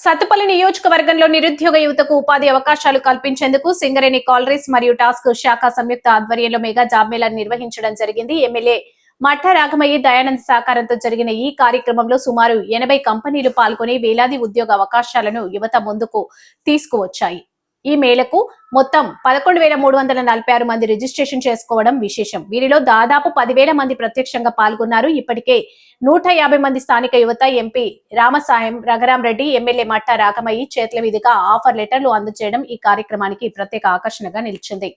సత్తుపల్లి నియోజకవర్గంలో నిరుద్యోగ యువతకు ఉపాధి అవకాశాలు కల్పించేందుకు సింగరేణి కాలరీస్ మరియు టాస్క్ శాఖ సంయుక్త ఆధ్వర్యంలో మెగా జాబ్ మేళాను నిర్వహించడం జరిగింది. ఎమ్మెల్యే మఠ రాఘమయ్య దయానంద్ సహకారంతో జరిగిన ఈ కార్యక్రమంలో సుమారు 80 కంపెనీలు పాల్గొని వేలాది ఉద్యోగ అవకాశాలను యువత ముందుకు తీసుకువచ్చాయి. ఈ మేళకు మొత్తం 11,346 మంది రిజిస్ట్రేషన్ చేసుకోవడం విశేషం. వీరిలో దాదాపు 10,000 మంది ప్రత్యక్షంగా పాల్గొన్నారు. ఇప్పటికే 150 మంది స్థానిక యువత ఎంపీ రామసాయం రఘురామరెడ్డి, ఎమ్మెల్యే మట్ట రాఘమయ్య చేతుల మీదుగా ఆఫర్ లెటర్లు అందజేయడం ఈ కార్యక్రమానికి ప్రత్యేక ఆకర్షణగా నిలిచింది.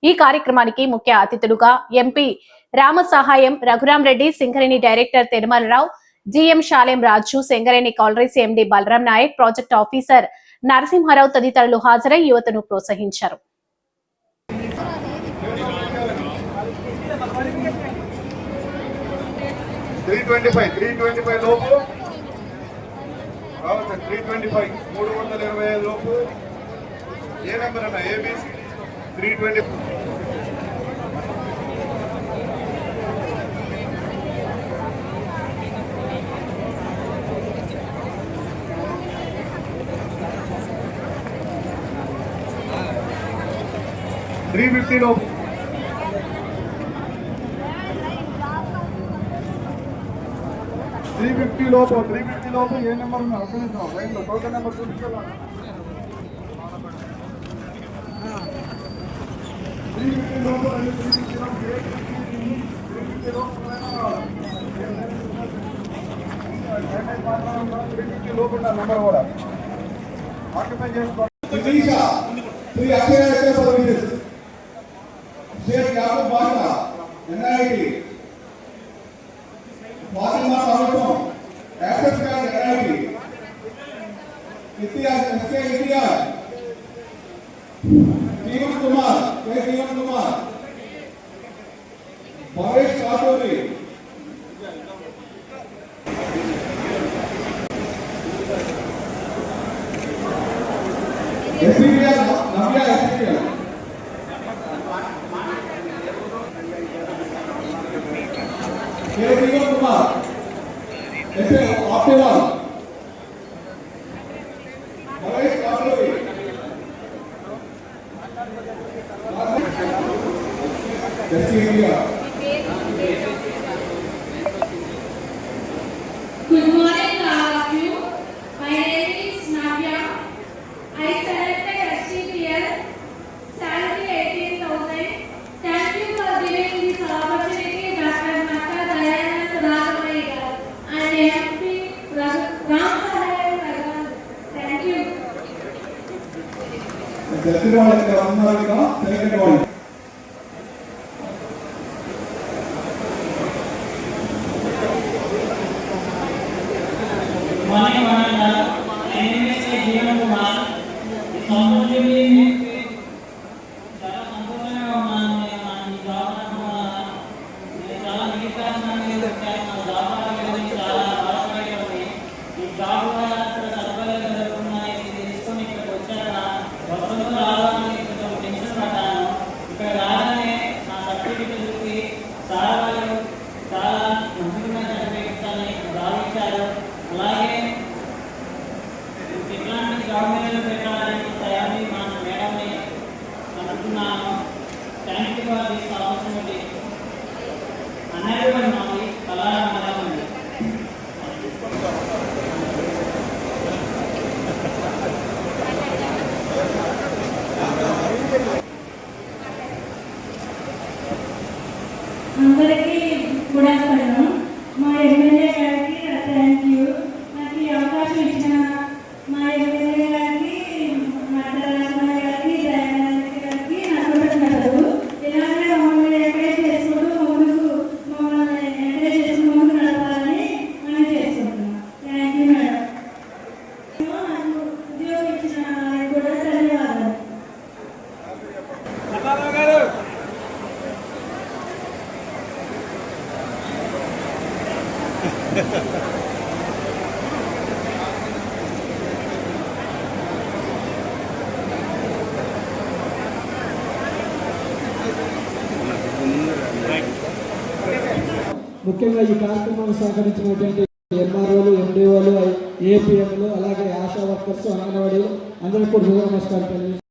ఈ కార్యక్రమానికి ముఖ్య అతిథులుగా MP Ramasahayam Raghurama Reddy, Singareni director Tirumala Rao, GM Salem Raju, Singareni collieries MD Balram Naik, project officer Narasimha Rao తదితరులు హాజరై యువతను ప్రోత్సహించారు. లోపు 350 లోపు ఏ నెంబర్ ఉన్నా లైన్ లో టోకెన్ నెంబర్ చూపించాలి. 350 లోపు 350 లోపు ఉన్న నెంబర్ కూడా ఆక్యుపై చేసుకోవాలి. जीवन Kumar Bhavesh Katori Navya Jeevan Kumar optimal Bhavesh Katori Good morning to all of you. My name is Navya. I selected STPL, salary 18,000. Thank you for giving this opportunity, Dr. Mata Dayanand Raghmaya and MP Ramsahayam Raghavan. Thank you. Morning, my name is Jeevan Kumar. అలాగే ఇట్లాంటి government పెట్టాలని తయారీ మా మేడంని అనుకున్నాను. Thank you for this opportunity. అన్నయ్య మాది కళారామరావు అండి. అందరికీ గుడ్ ఆఫ్టర్నూన్. మా ఎమ్మెల్యే గారికి థ్యాంక్ యూ. నాకు ఈ అవకాశం ఇచ్చిన మా ఎమ్మెల్యే గారికి, మట్టరామయ్య గారికి, దయానంద్ గారికి నా కృతజ్ఞతలు. ఇలాగే మమ్మల్ని ఎంకరేజ్ చేసుకుంటూ ముందుకు నడపాలని మనం చేసుకుంటున్నాం. Thank you madam. నాకు ఉద్యోగం ఇచ్చిన కూడా ధన్యవాదాలు. ముఖ్యంగా ఈ కార్యక్రమాన్ని సహకరించినటువంటి ఎంఆర్ఓలు, ఎండిఓలు, ఏపీఎంలు, అలాగే ఆశా వర్కర్స్ అంగన్వాడీ అందరికీ కూడా నమస్కారం తెలియజేస్తున్నాను.